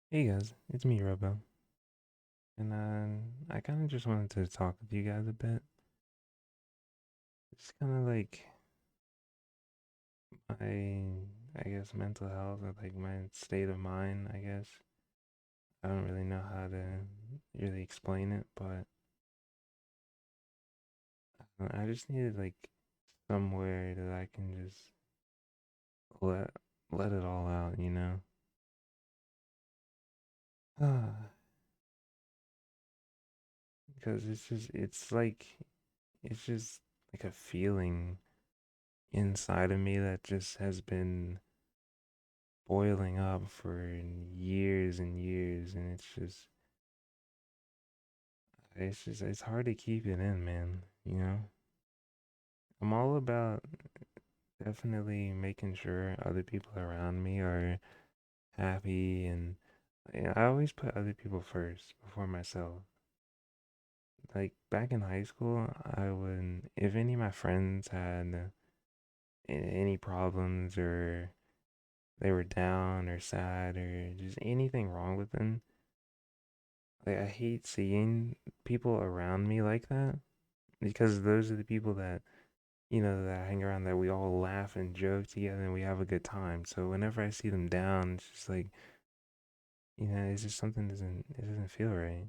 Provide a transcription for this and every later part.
Hey guys, it's me, Robo, and I kind of just wanted to talk with you guys a bit. It's kind of like I guess, mental health or like my state of mind. I guess I don't really know how to really explain it, but I just needed like somewhere that I can just let let it all out, you know? Because it's just like a feeling inside of me that just has been boiling up for years and years, and it's hard to keep it in, man. You know, I'm all about definitely making sure other people around me are happy, and I always put other people first before myself. Like back in high school, I would, if any of my friends had any problems or they were down or sad or just anything wrong with them, like I hate seeing people around me like that because those are the people that that hang around, that we all laugh and joke together and we have a good time. So whenever I see them down, it's just like, it's just something doesn't it doesn't feel right.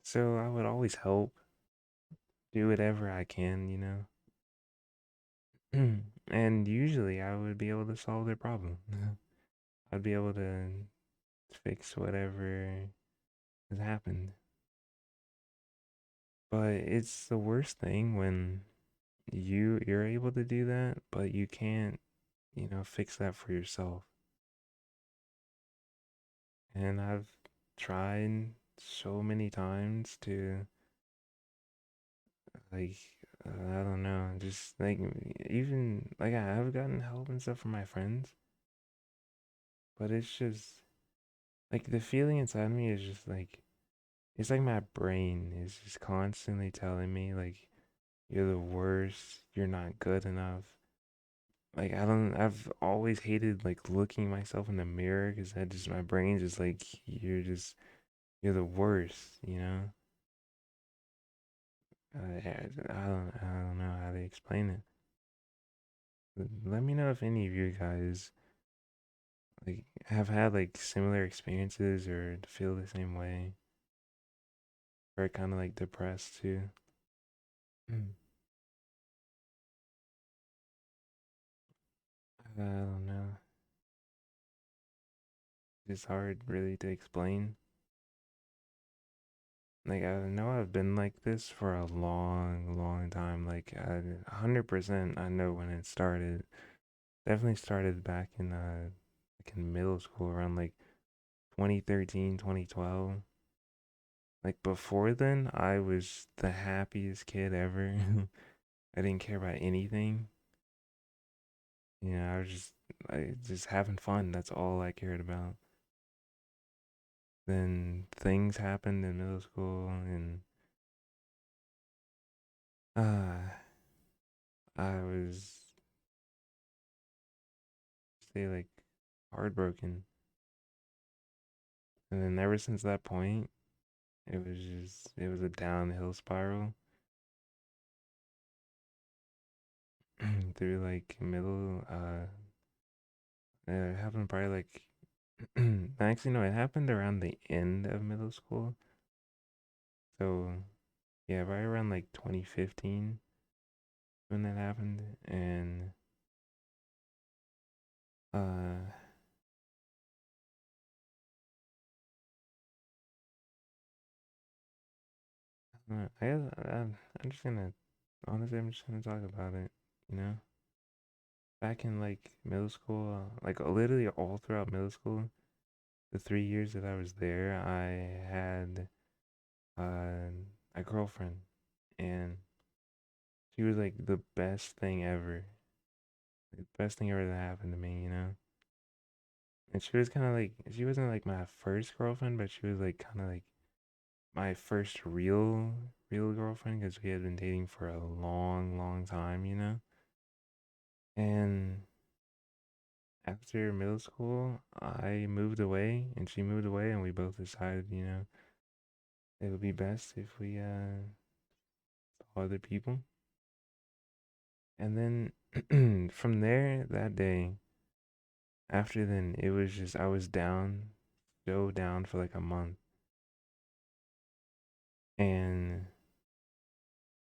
So I would always help, do whatever I can, and usually I would be able to solve their problem. I'd be able to fix whatever has happened. But it's the worst thing when you're able to do that, but you can't, fix that for yourself. And I've tried so many times to, like, I don't know, just like, even like I've gotten help and stuff from my friends, but it's just like the feeling inside me is just like, it's like my brain is just constantly telling me, like, you're the worst, you're not good enough. Like, I've always hated like looking myself in the mirror because that just, my brain just like, you're the worst, you know? I don't know how to explain it. Let me know if any of you guys like have had like similar experiences or feel the same way, or kind of like depressed too. Mm. I don't know. It's hard really to explain. Like I know I've been like this for a long, long time. Like 100% I know when it started. Definitely started back in like in middle school around like 2013, 2012. Like before then, I was the happiest kid ever. I didn't care about anything. I was just having fun. That's all I cared about. Then things happened in middle school, and uh, I was say like heartbroken. And then ever since that point, it was a downhill spiral through like middle. It happened probably like actually no, it happened around the end of middle school. So yeah, right around like 2015 when that happened, and uh, I guess I'm just gonna honestly, I'm just gonna talk about it. You know, back in like middle school, like literally all throughout middle school, the 3 years that I was there, I had uh, a girlfriend, and she was like the best thing ever, the best thing ever that happened to me. And she was kind of like, she wasn't like my first girlfriend, but she was like kind of like my first real girlfriend because we had been dating for a long, long time. And after middle school, I moved away and she moved away, and we both decided, it would be best if we saw other people. And then from there, that day, after then, it was just, I was down, so down for like a month. And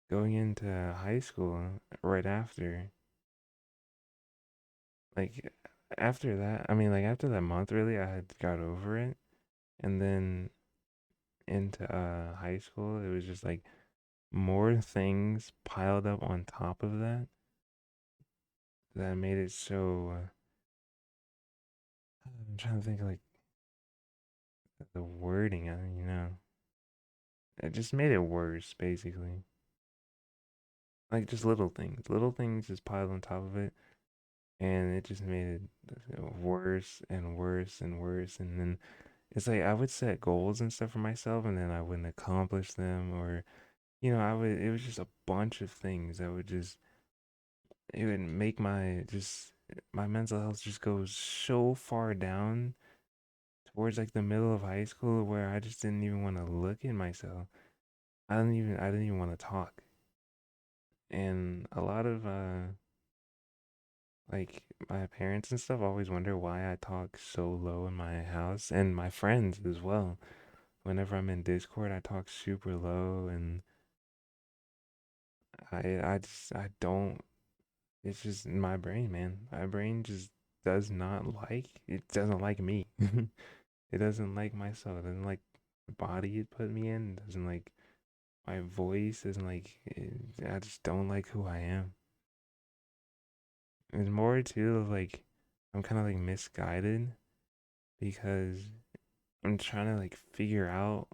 going into high school right after, like, after that, I mean, like, after that month, really, I had got over it. And then into high school, it was just like more things piled up on top of that that made it so. I'm trying to think like the wording. It just made it worse, basically. Like just little things just piled on top of it, and it just made it worse and worse and worse. And then it's like I would set goals and stuff for myself, and then I wouldn't accomplish them, or I would. It was just a bunch of things that would just it would make my mental health just goes so far down towards like the middle of high school where I just didn't even want to look at myself. I didn't even want to talk. And a lot of like my parents and stuff always wonder why I talk so low in my house, and my friends as well. Whenever I'm in Discord, I talk super low, and I don't. It's just in my brain, man. My brain just it doesn't like me. It doesn't like myself. It doesn't like the body it put me in. It doesn't like my voice. Doesn't like I just don't like who I am. It's more too of like I'm kind of like misguided because I'm trying to like figure out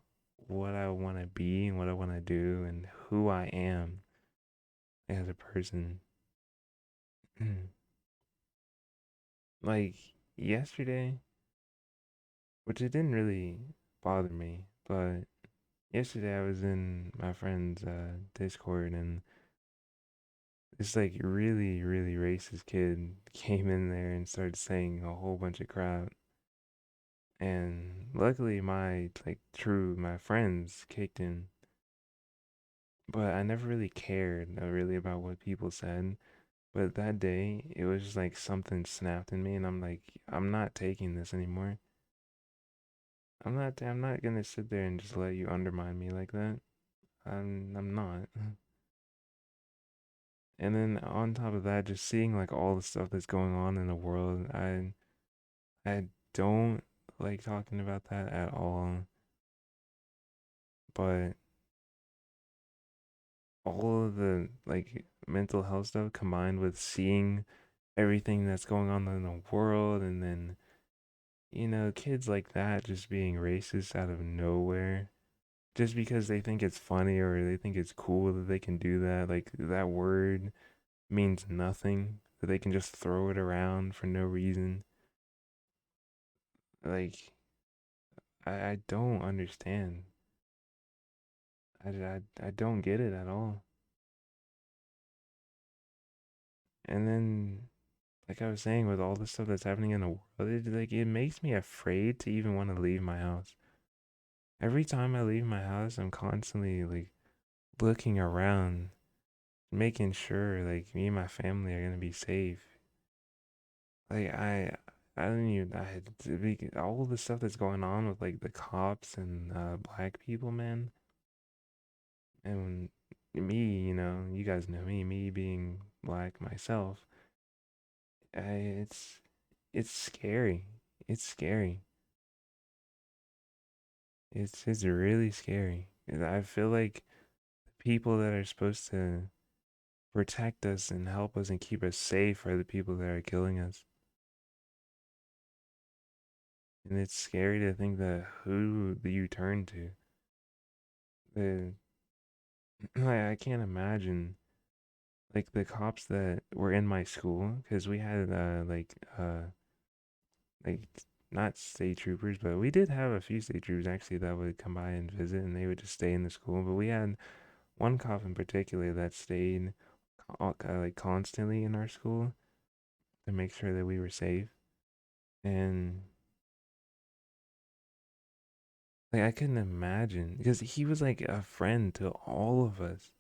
what I want to be and what I want to do and who I am as a person. Like yesterday, which it didn't really bother me, but yesterday I was in my friend's Discord, and this like really, really racist kid came in there and started saying a whole bunch of crap. And luckily my friends kicked in, but I never really cared really about what people said. But that day, it was just like something snapped in me, and I'm like, I'm not taking this anymore. I'm not gonna sit there and just let you undermine me like that. I'm not. And then on top of that, just seeing like all the stuff that's going on in the world, I don't like talking about that at all. But all of the like mental health stuff combined with seeing everything that's going on in the world, and then kids like that just being racist out of nowhere just because they think it's funny or they think it's cool that they can do that. Like that word means nothing, that they can just throw it around for no reason. Like I don't understand. I don't get it at all. And then, like I was saying, with all the stuff that's happening in the world, it makes me afraid to even want to leave my house. Every time I leave my house, I'm constantly like looking around, making sure like me and my family are gonna be safe. Like I don't even I had to be, all the stuff that's going on with like the cops and black people, man. And me, you guys know me being black myself. It's scary. It's scary. It's really scary. And I feel like the people that are supposed to protect us and help us and keep us safe are the people that are killing us. And it's scary to think that who do you turn to? The I can't imagine like the cops that were in my school because we had like not state troopers, but we did have a few state troopers actually that would come by and visit, and they would just stay in the school. But we had one cop in particular that stayed like constantly in our school to make sure that we were safe. And like I couldn't imagine because he was like a friend to all of us.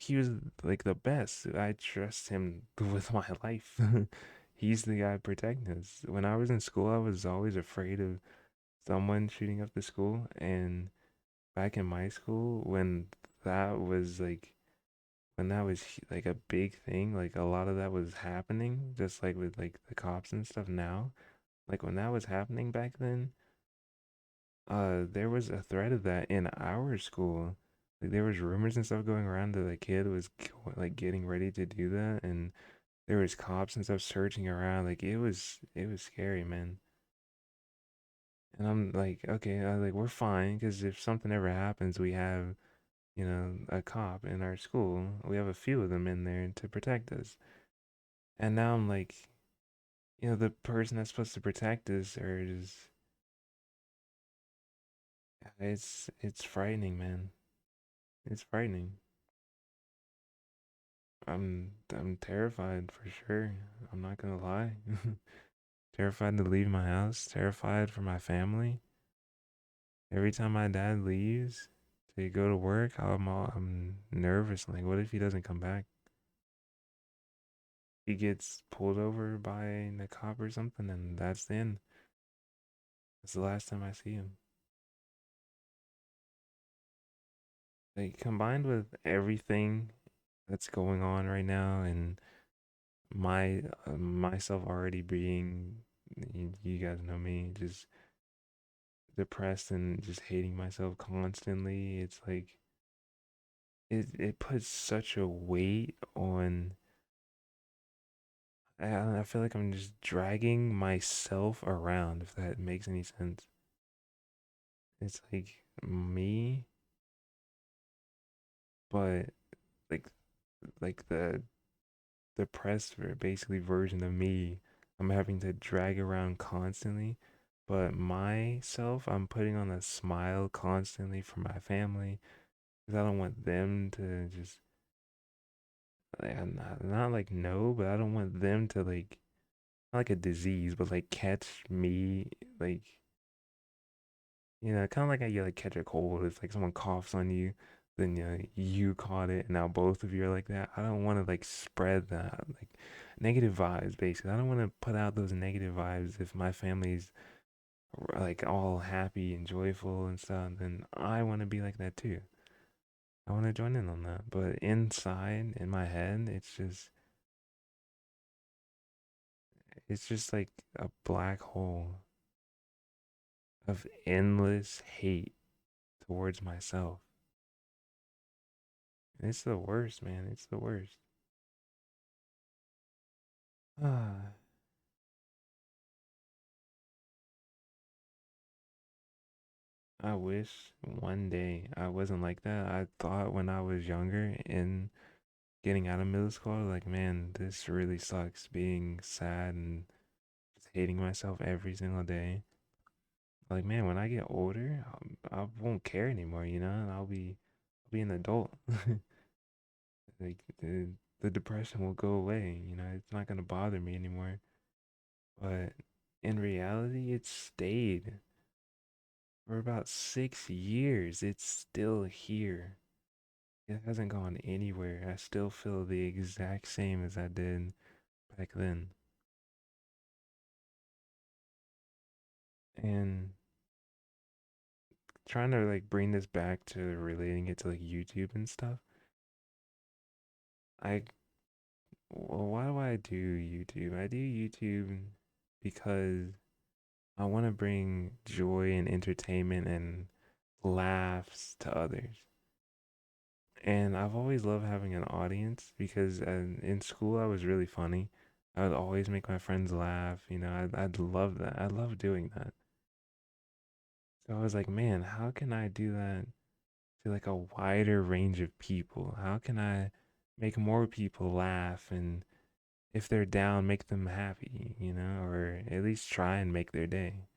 He was like the best. I trust him with my life. He's the guy protecting us. When I was in school, I was always afraid of someone shooting up the school. And back in my school, that was like when that was like a big thing, like a lot of that was happening, just like with like the cops and stuff now. Like when that was happening back then, there was a threat of that in our school. Like there was rumors and stuff going around that the kid was like getting ready to do that, and there was cops and stuff searching around. Like it was scary, man. And I'm like, okay, I like we're fine because if something ever happens, we have a cop in our school. We have a few of them in there to protect us. And now I'm like, the person that's supposed to protect us are just it's frightening, man. It's frightening. I'm terrified for sure. I'm not gonna lie. Terrified to leave my house, terrified for my family. Every time my dad leaves to go to work, I'm nervous. Like, what if he doesn't come back? He gets pulled over by the cop or something, and that's the end. That's the last time I see him. Like, combined with everything that's going on right now, and myself already being, you guys know me, just depressed and just hating myself constantly. It's like it puts such a weight on. I feel like I'm just dragging myself around, if that makes any sense. It's like me, but like the depressed basically version of me. I'm having to drag around constantly, but myself, I'm putting on a smile constantly for my family because I don't want them to just like, I'm not like no, but I don't want them to like not like a disease, but like catch me like kind of like how you like catch a cold. It's like someone coughs on you, then you caught it, and now both of you are like that. I don't want to like spread that like negative vibes. Basically, I don't want to put out those negative vibes if my family's like all happy and joyful and stuff. Then I want to be like that too. I want to join in on that. But inside, in my head, it's just like a black hole of endless hate towards myself. It's the worst, man. It's the worst. Ah, I wish one day I wasn't like that. I thought when I was younger and getting out of middle school, like, man, this really sucks being sad and just hating myself every single day. Like, man, when I get older, I won't care anymore, and I'll be an adult. Like, the depression will go away, it's not gonna bother me anymore. But in reality, it stayed for about 6 years. It's still here. It hasn't gone anywhere. I still feel the exact same as I did back then. And trying to like bring this back to relating it to like YouTube and stuff. I well, why do I do YouTube? I do YouTube because I want to bring joy and entertainment and laughs to others. And I've always loved having an audience because in school I was really funny. I would always make my friends laugh. I'd love that. I love doing that. So I was like, man, how can I do that to like a wider range of people? How can I make more people laugh and if they're down, make them happy, or at least try and make their day?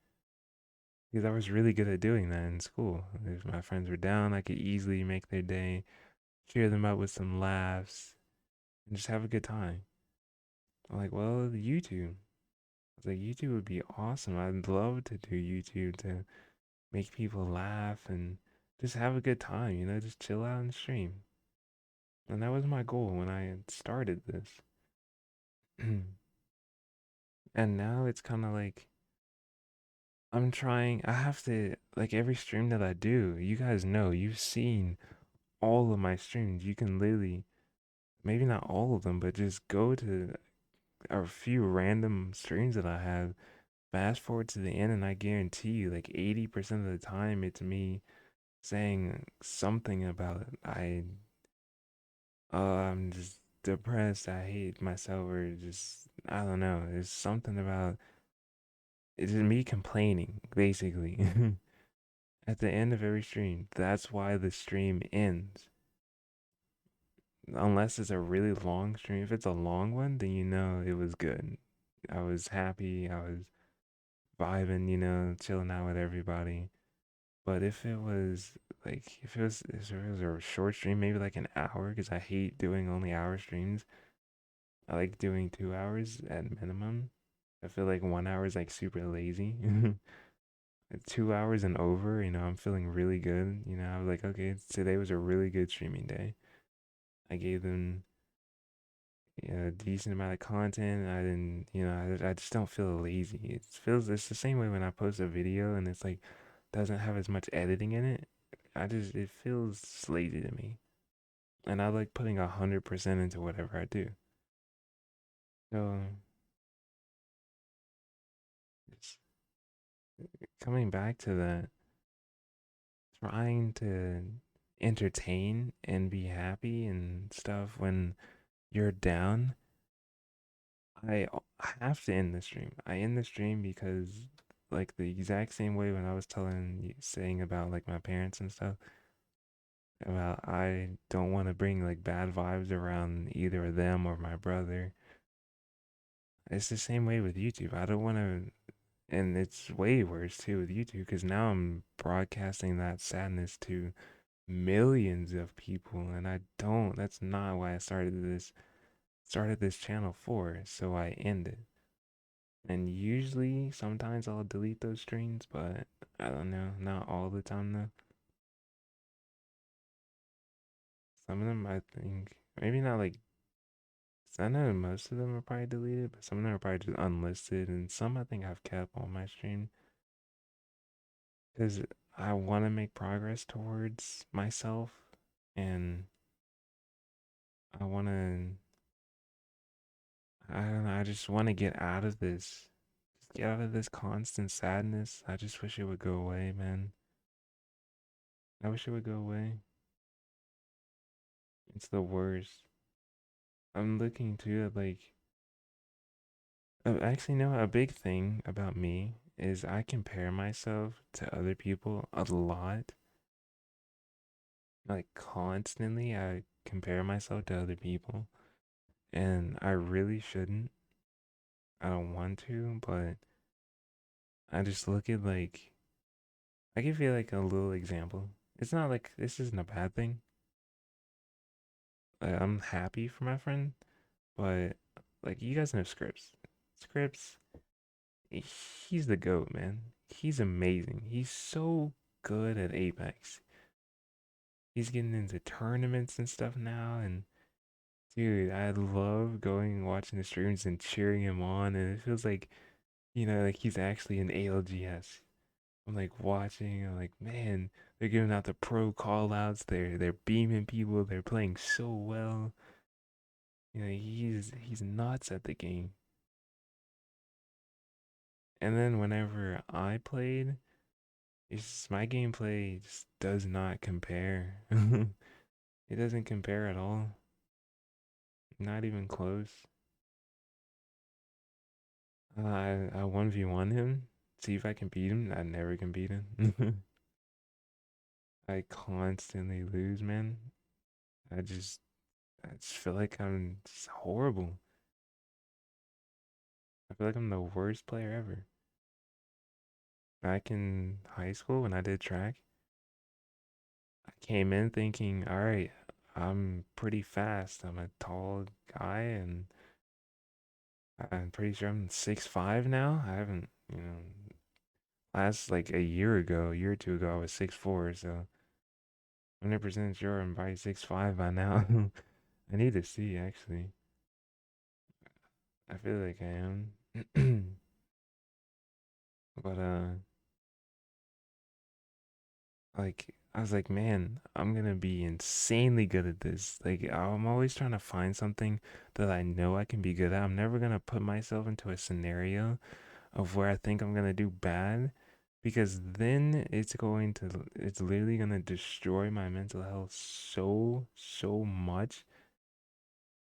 Because I was really good at doing that in school. If my friends were down, I could easily make their day, cheer them up with some laughs, and just have a good time. I'm like, well, YouTube. was like, YouTube would be awesome. I'd love to do YouTube to make people laugh and just have a good time, just chill out and stream. And that was my goal when I had started this. And now it's kind of like I have to, like every stream that I do, you guys know, you've seen all of my streams. You can literally, maybe not all of them, but just go to a few random streams that I have, fast forward to the end, and I guarantee you, like 80% of the time, it's me saying something about I'm just depressed, I hate myself, or just, I don't know. It's something about, it's just me complaining, basically. At the end of every stream. That's why the stream ends. Unless it's a really long stream. If it's a long one, then you know it was good. I was happy. I was vibing, chilling out with everybody. But if it was a short stream, maybe like an hour, because I hate doing only hour streams. I like doing 2 hours at minimum. I feel like 1 hour is like super lazy. 2 hours and over, I'm feeling really good. I was like, okay, today was a really good streaming day. I gave them a decent amount of content. I didn't, I just don't feel lazy. It's the same way when I post a video and it's like doesn't have as much editing in it. It feels lazy to me. And I like putting 100% into whatever I do. So it's coming back to that, trying to entertain and be happy and stuff when you're down. I have to end the stream. I end the stream because like the exact same way when I was saying about like my parents and stuff, about I don't want to bring like bad vibes around either them or my brother. It's the same way with YouTube. I don't want to, and it's way worse too with YouTube because now I'm broadcasting that sadness to millions of people, and I don't. That's not why I started this channel for. So I end it. And usually, sometimes I'll delete those streams, but I don't know, not all the time though. Some of them I think maybe not like I know most of them are probably deleted, but some of them are probably just unlisted, and some I think I've kept on my stream because I want to make progress towards myself, and I want to. I don't know. I just want to get out of this. Just get out of this constant sadness. I just wish it would go away, man. I wish it would go away. It's the worst. I'm looking too at like actually, no, a big thing about me is I compare myself to other people a lot. Like constantly, I compare myself to other people, and I really shouldn't. I don't want to, but I just look at like I give you like a little example. It's not like this isn't a bad thing. I'm happy for my friend, but like you guys know Scripps. Scripps, he's the GOAT, man. He's amazing. He's so good at Apex. He's getting into tournaments and stuff now, and dude, I love going and watching the streams and cheering him on, and it feels like, like he's actually in ALGS. I'm like watching, I'm like, man, they're giving out the pro call outs, they're beaming people, they're playing so well. He's nuts at the game. And then whenever I played, my gameplay just does not compare. It doesn't compare at all. Not even close. I 1v1 him, see if I can beat him. I never can beat him. I constantly lose, man. I just feel like I'm just horrible. I feel like I'm the worst player ever. Back in high school when I did track, I came in thinking, all right, I'm pretty fast. I'm a tall guy, and I'm pretty sure I'm 6'5" now. I haven't, last like a year or two ago, I was 6'4", so 100% sure I'm probably 6'5" by now. I need to see actually. I feel like I am. But like I was like, man, I'm gonna be insanely good at this. Like I'm always trying to find something that I know I can be good at. I'm never gonna put myself into a scenario of where I think I'm gonna do bad, because then it's literally gonna destroy my mental health so much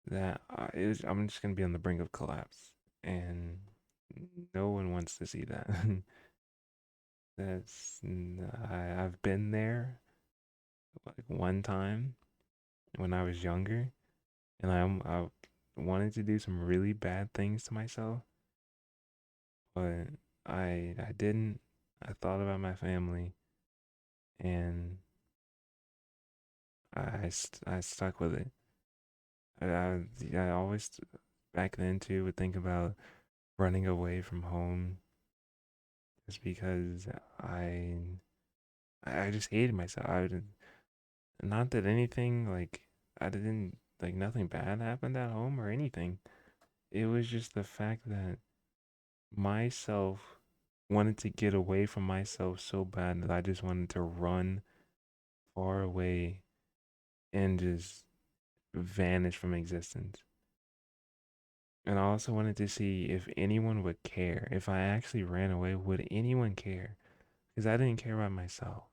that I'm just gonna be on the brink of collapse, and no one wants to see that. I've been there like one time when I was younger, and I wanted to do some really bad things to myself, but I didn't. I thought about my family, and I stuck with it. I always back then too would think about running away from home just because I I just hated myself. Not that anything like I didn't like nothing bad happened at home or anything. It was just the fact that myself wanted to get away from myself so bad that I just wanted to run far away and just vanish from existence. And I also wanted to see if anyone would care. If I actually ran away, would anyone care? Because I didn't care about myself.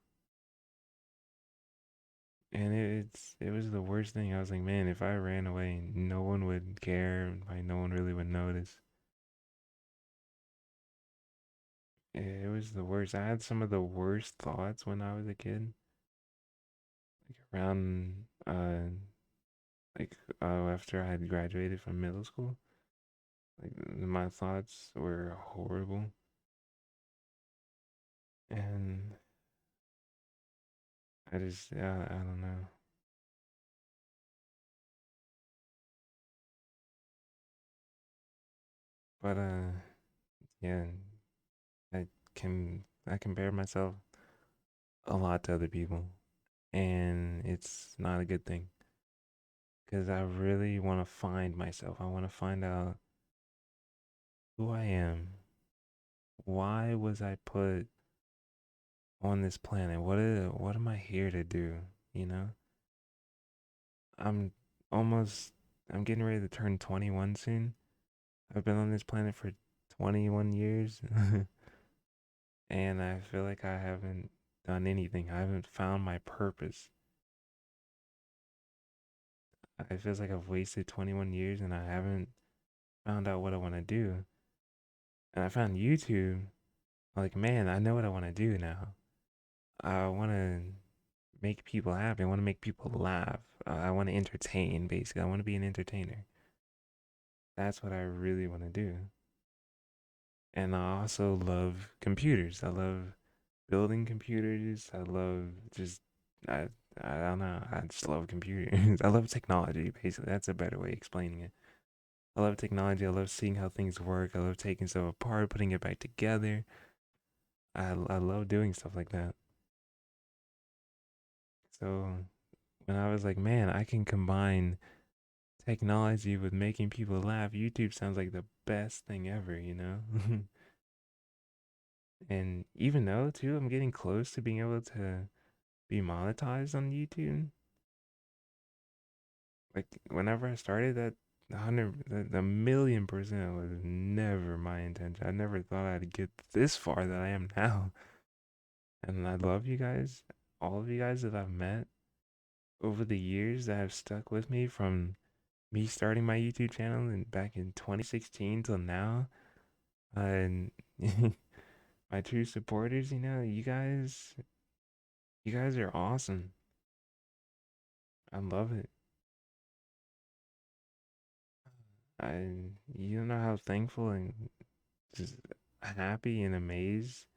And it was the worst thing. I was like, man, if I ran away, no one would care. Like, no one really would notice. It was the worst. I had some of the worst thoughts when I was a kid. Like around after I had graduated from middle school. Like my thoughts were horrible. And I don't know. But yeah, I compare myself a lot to other people, and it's not a good thing because I really want to find myself. I want to find out who I am. Why was I put on this planet? What am I here to do? You know, I'm almost I'm getting ready to turn 21 soon. I've been on this planet for 21 years, and I feel like I haven't done anything. I haven't found my purpose. It feels like I've wasted 21 years and I haven't found out what I want to do. And I found YouTube. Like, man, I know what I want to do now. I want to make people happy. I want to make people laugh. I want to entertain, basically. I want to be an entertainer. That's what I really want to do. And I also love computers. I love building computers. I love just, I, I don't know. I just love computers. I love technology, basically. That's a better way of explaining it. I love technology. I love seeing how things work. I love taking stuff apart, putting it back together. I love doing stuff like that. So when I was like, man, I can combine technology with making people laugh, YouTube sounds like the best thing ever, you know? And even though, too, I'm getting close to being able to be monetized on YouTube, like whenever I started that, the 1,000,000% was never my intention. I never thought I'd get this far that I am now. And I love you guys, all of you guys that I've met over the years that have stuck with me from me starting my YouTube channel and back in 2016 till now. And my true supporters, you guys are awesome. I love it. I, you don't know how thankful and just happy and amazed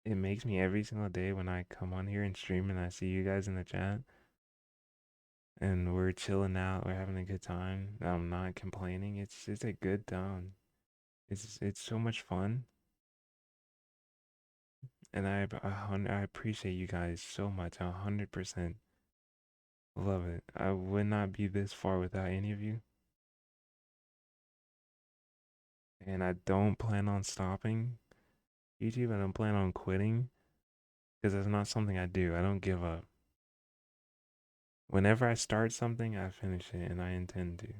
it makes me every single day when I come on here and stream and I see you guys in the chat. and we're chilling out, we're having a good time. I'm not complaining. It's a good time. It's so much fun, and I appreciate you guys so much. 100% love it. I would not be this far without any of you, and I don't plan on stopping YouTube. I don't plan on quitting because it's not something I do. I don't give up. Whenever I start something, I finish it, and I intend to.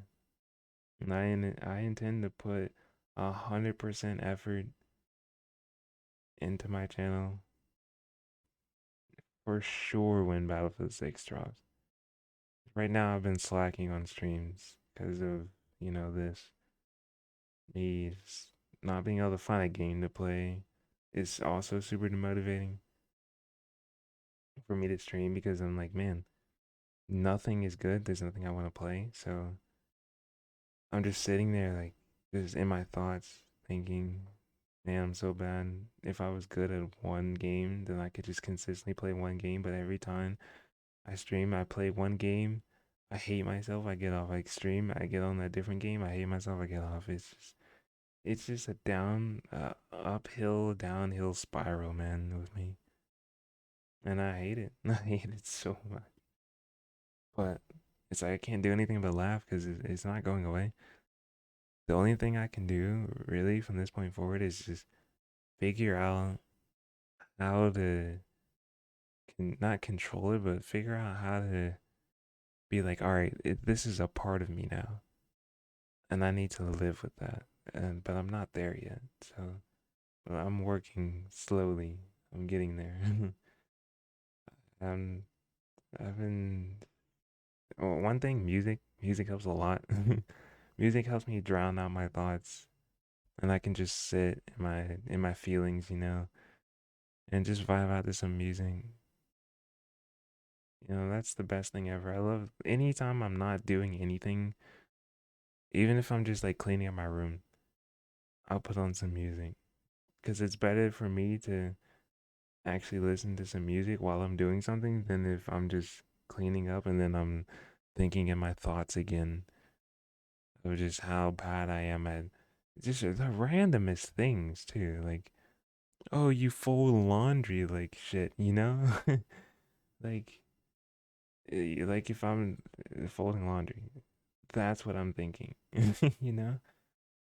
And I intend to put 100% effort into my channel for sure when Battlefield 6 drops. Right now, I've been slacking on streams because of, this. Me not being able to find a game to play is also super demotivating for me to stream because I'm like, man, nothing is good. There's nothing I want to play. So I'm just sitting there, like, just in my thoughts, thinking, man, I'm so bad. If I was good at one game, then I could just consistently play one game. But every time I stream, I play one game. I hate myself. I get off. Like stream, I get on a different game. I hate myself. I get off. It's just a uphill, downhill spiral, man, with me, and I hate it. I hate it so much. But it's like I can't do anything but laugh because it's not going away. The only thing I can do really from this point forward is just figure out how to not control it, but figure out how to be like, all right, this is a part of me now, and I need to live with that. And but I'm not there yet, so I'm working slowly. I'm getting there. um, I've been one thing, music. Music helps a lot. Music helps me drown out my thoughts, and I can just sit in my feelings, and just vibe out to some music. That's the best thing ever. I love anytime I'm not doing anything, even if I'm just like cleaning up my room, I'll put on some music because it's better for me to actually listen to some music while I'm doing something than if I'm just cleaning up and then I'm thinking in my thoughts again of just how bad I am at just the randomest things too. Like, oh, you fold laundry like shit, like, like if I'm folding laundry, that's what I'm thinking. you know?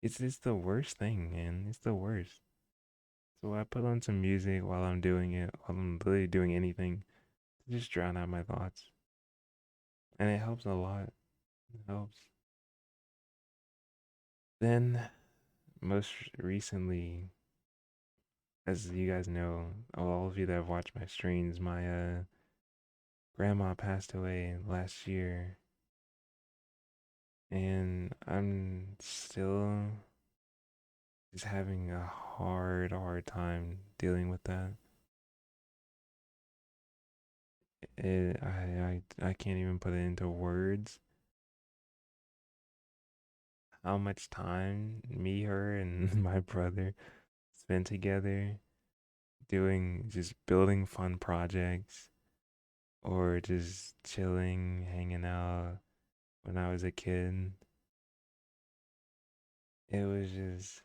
It's just the worst thing, man. It's the worst. So I put on some music while I'm doing it, while I'm literally doing anything to just drown out my thoughts. And it helps a lot. It helps. Then, most recently, as you guys know, all of you that have watched my streams, my grandma passed away last year, and I'm still just having a hard time dealing with that. I can't even put it into words how much time me, her, and my brother spent together doing just building fun projects or just chilling, hanging out when I was a kid. It was just,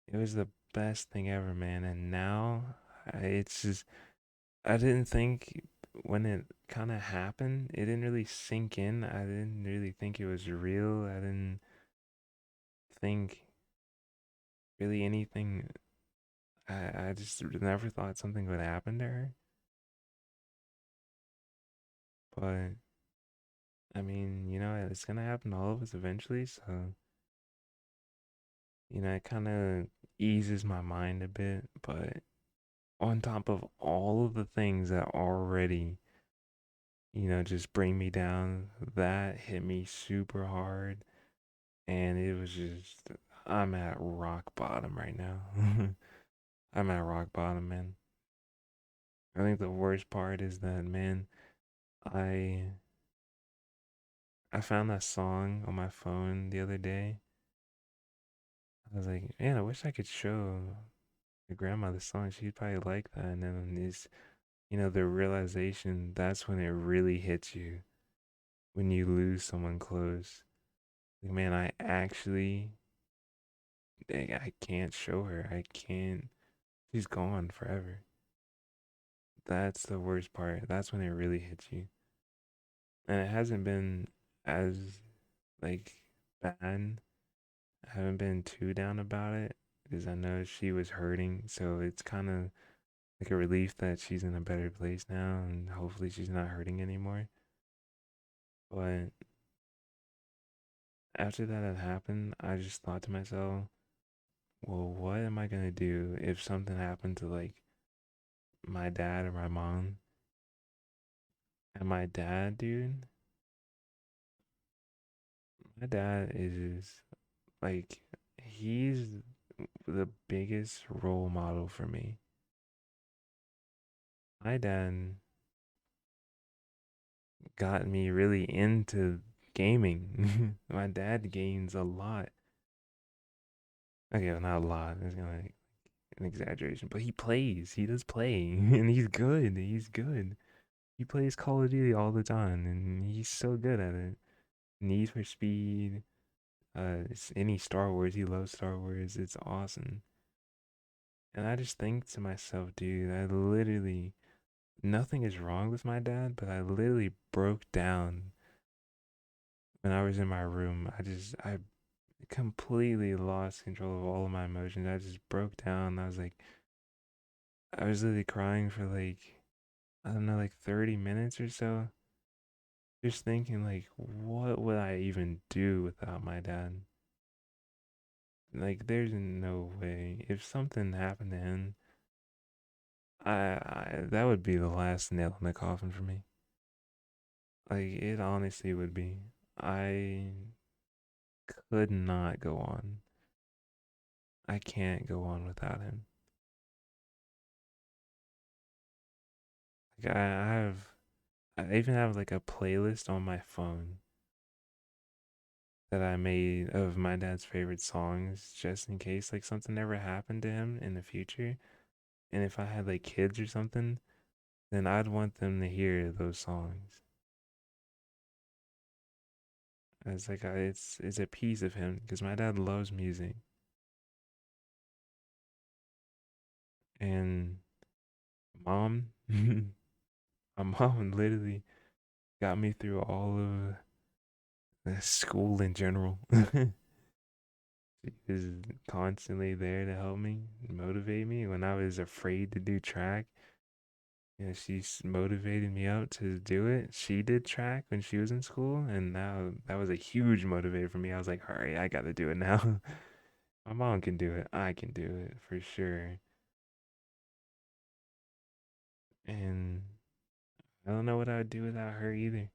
it was the best thing ever, man. And now it's just, I didn't think when it kind of happened, it didn't really sink in. I didn't really think it was real. I didn't think really anything. I just never thought something would happen to her. But I mean, it's gonna happen to all of us eventually. So, it kind of eases my mind a bit. But on top of all of the things that already, just bring me down, that hit me super hard. And it was just, I'm at rock bottom right now. I'm at rock bottom, man. I think the worst part is that, man, I I found that song on my phone the other day. I was like, man, I wish I could show my grandma the song. She'd probably like that. And then the realization, that's when it really hits you. when you lose someone close. Like, man, I actually, I can't show her. I can't. She's gone forever. That's the worst part. That's when it really hits you. And it hasn't been as like bad. I haven't been too down about it because I know she was hurting. So it's kind of like a relief that she's in a better place now and hopefully she's not hurting anymore. But after that had happened, I just thought to myself, well, what am I gonna do if something happened to like my dad or my mom? And my dad, dude, my dad is like, he's the biggest role model for me. My dad got me really into gaming. My dad games a lot. Okay, well, not a lot. It's gonna be an exaggeration, but he plays. He does play, and he's good. He's good. He plays Call of Duty all the time, and he's so good at it. Need for Speed, any Star Wars. He loves Star Wars. It's awesome. And I just think to myself, dude, I literally nothing is wrong with my dad, but I literally broke down when I was in my room. I completely lost control of all of my emotions. I just broke down. I was literally crying for like, I don't know, like 30 minutes or so. Just thinking, like, what would I even do without my dad? Like, there's no way. If something happened to him, that would be the last nail in the coffin for me. Like, it honestly would be. I could not go on. I can't go on without him. Like, I even have like a playlist on my phone that I made of my dad's favorite songs just in case like something ever happened to him in the future. And if I had like kids or something, then I'd want them to hear those songs. It's like it's a piece of him because my dad loves music and mom, my mom literally got me through all of school in general. She was constantly there to help me, motivate me when I was afraid to do track. Yeah, she's motivated me out to do it. She did track when she was in school, and now that was a huge motivator for me. I was like, all right, I got to do it now. My mom can do it. I can do it for sure. And I don't know what I would do without her either.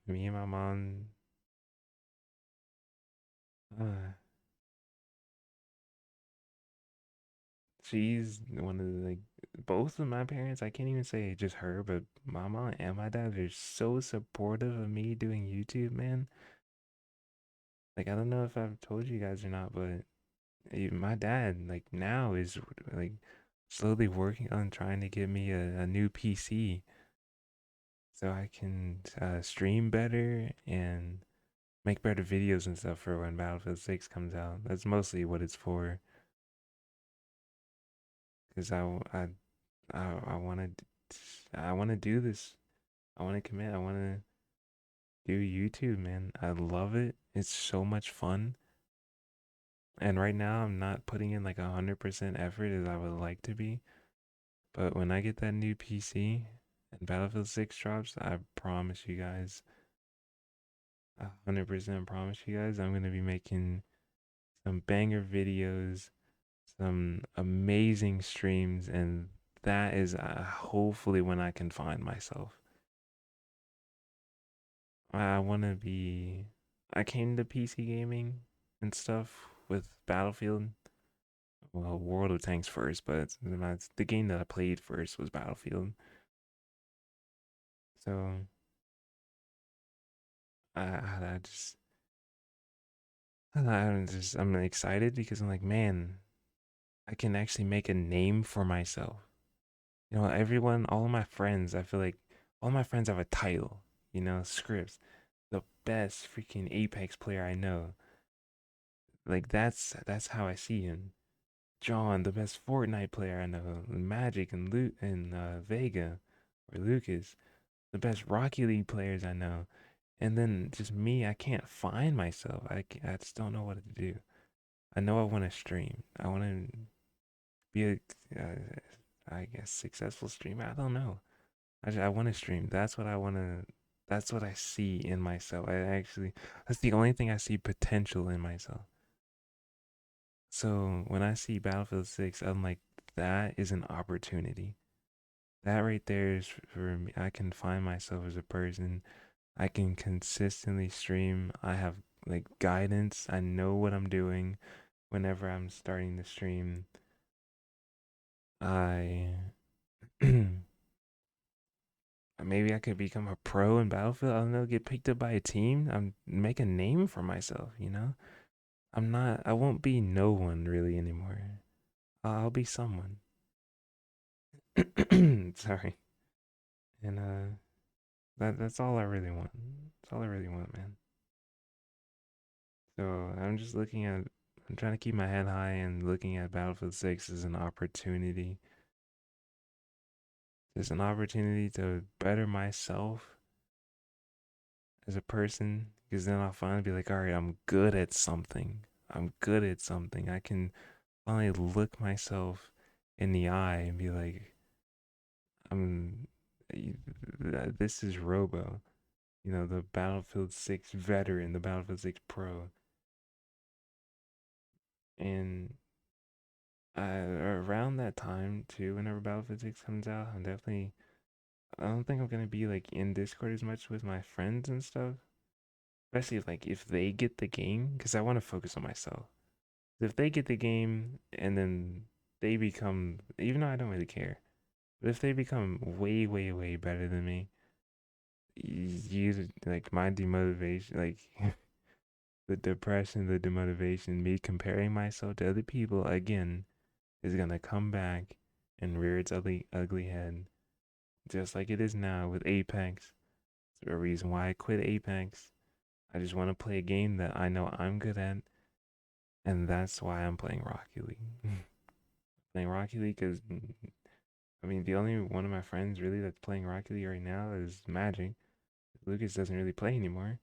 Me and my mom, uh, she's one of the, like, both of my parents, I can't even say just her, but my mom and my dad are so supportive of me doing YouTube, man. Like, I don't know if I've told you guys or not, but my dad like now is like slowly working on trying to get me a new PC so I can stream better and make better videos and stuff for when Battlefield 6 comes out. That's mostly what it's for. Because I want to do this. I want to commit. I want to do YouTube, man. I love it. It's so much fun. And right now, I'm not putting in like 100% effort as I would like to be. But when I get that new PC and Battlefield 6 drops, I promise you guys, 100% promise you guys, I'm going to be making some banger videos, some amazing streams, and that is hopefully when I can find myself. I want to be. I came to PC gaming and stuff with Battlefield. Well, World of Tanks first, but the game that I played first was Battlefield. So I just I'm excited because I'm like, man, I can actually make a name for myself. You know, everyone, all of my friends, I feel like All my friends have a title, scripts. The best freaking Apex player I know. Like that's how I see him. John, the best Fortnite player I know. Magic and Vega or Lucas, the best Rocket League players I know. And then just me, I can't find myself. I just don't know what to do. I know I want to stream. I want to be I guess, successful streamer. I don't know. I want to stream. That's what I want to. That's what I see in myself. That's the only thing I see potential in myself. So when I see Battlefield 6, I'm like, that is an opportunity. That right there is for me. I can find myself as a person. I can consistently stream. I have like guidance. I know what I'm doing whenever I'm starting to stream. I maybe I could become a pro in Battlefield. I don't know, get picked up by a team. I'm make a name for myself. I won't be no one really anymore. I'll be someone. Sorry. And that's all I really want. That's all I really want, man. So I'm trying to keep my head high and looking at Battlefield 6 as an opportunity. It's an opportunity to better myself as a person because then I'll finally be like, all right, I'm good at something. I'm good at something. I can finally look myself in the eye and be like, I'm this is Robo, the Battlefield 6 veteran, the Battlefield 6 pro. And around that time too, whenever Battlefield 6 comes out, I don't think I'm gonna be like in Discord as much with my friends and stuff. Especially like if they get the game, because I want to focus on myself. If they get the game and then they become, even though I don't really care, but if they become way, way, way better than me, you like my demotivation, like the depression, the demotivation, me comparing myself to other people again is gonna come back and rear its ugly, ugly head, just like it is now with Apex. It's a reason why I quit Apex. I just want to play a game that I know I'm good at, and that's why I'm playing Rocket League. Playing Rocket League because I mean the only one of my friends really that's playing Rocket League right now is Magic. Lucas doesn't really play anymore,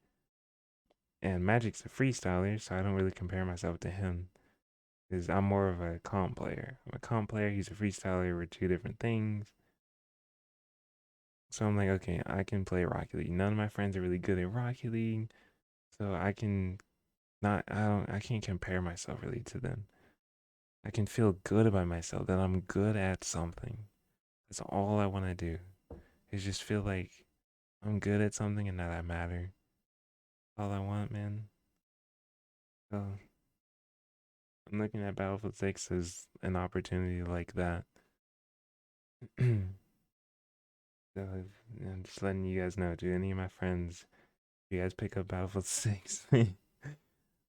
and Magic's a freestyler, so I don't really compare myself to him because I'm more of a comp player. I'm a comp player. He's a freestyler. We're two different things. So I'm like, okay, I can play Rocket League. None of my friends are really good at Rocket League, so I can not. I can't compare myself really to them. I can feel good about myself that I'm good at something. That's all I want to do. Is just feel like I'm good at something and that I matter. All I want, man. So I'm looking at Battlefield 6 as an opportunity like that. So I'm just letting you guys know. Do any of my friends, if you guys pick up Battlefield 6,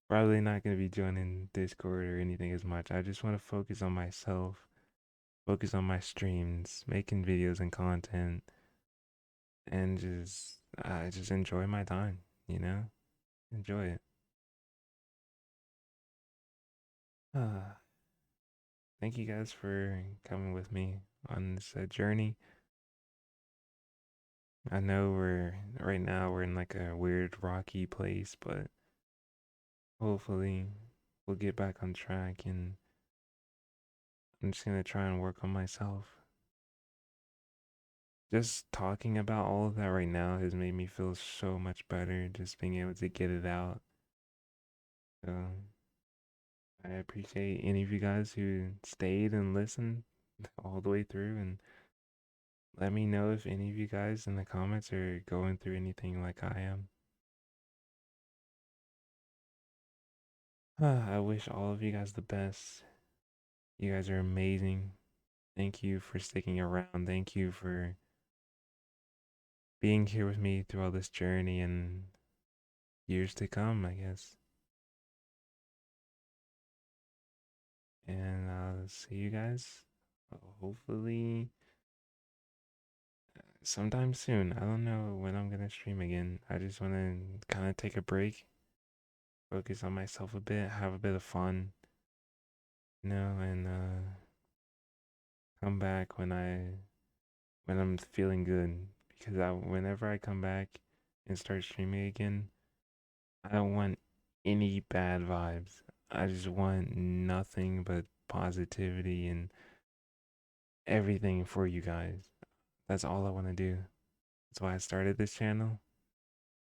probably not going to be joining Discord or anything as much. I just want to focus on myself, focus on my streams, making videos and content, and just enjoy my time, you know? Enjoy it. Uh, Thank you guys for coming with me on this journey. I know right now we're in like a weird rocky place, but hopefully we'll get back on track and I'm just gonna try and work on myself. Just talking about all of that right now has made me feel so much better, just being able to get it out. So I appreciate any of you guys who stayed and listened all the way through and let me know if any of you guys in the comments are going through anything like I am. I wish all of you guys the best. You guys are amazing. Thank you for sticking around. Thank you for being here with me through all this journey and years to come, I guess. And I'll see you guys hopefully sometime soon. I don't know when I'm gonna stream again. I just want to kind of take a break, focus on myself a bit, have a bit of fun, and come back when I'm feeling good. Because whenever I come back and start streaming again, I don't want any bad vibes. I just want nothing but positivity and everything for you guys. That's all I want to do. That's why I started this channel.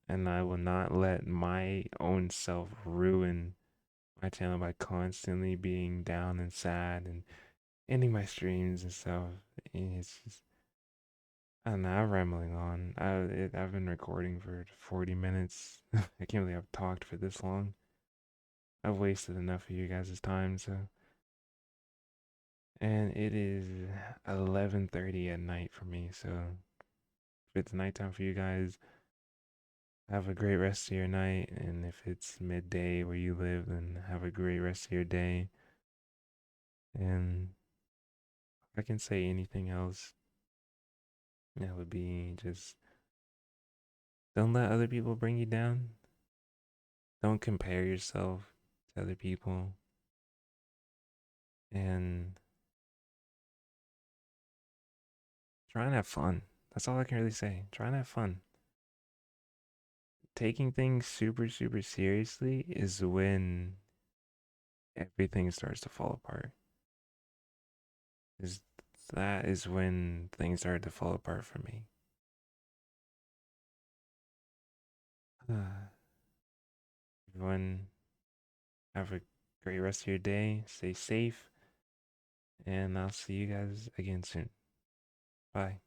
And I will not let my own self ruin my channel by constantly being down and sad and ending my streams and stuff. It's just, I don't know, I'm rambling on. I've been recording for 40 minutes. I can't believe I've talked for this long. I've wasted enough of you guys' time, so. And it is 11:30 at night for me, so if it's nighttime for you guys, have a great rest of your night. And if it's midday where you live, then have a great rest of your day. And if I can say anything else, that would be just don't let other people bring you down. Don't compare yourself to other people. And try and have fun. That's all I can really say. Try and have fun. Taking things super, super seriously is when everything starts to fall apart. Is that is when things started to fall apart for me. Everyone, have a great rest of your day. Stay safe, and I'll see you guys again soon. Bye.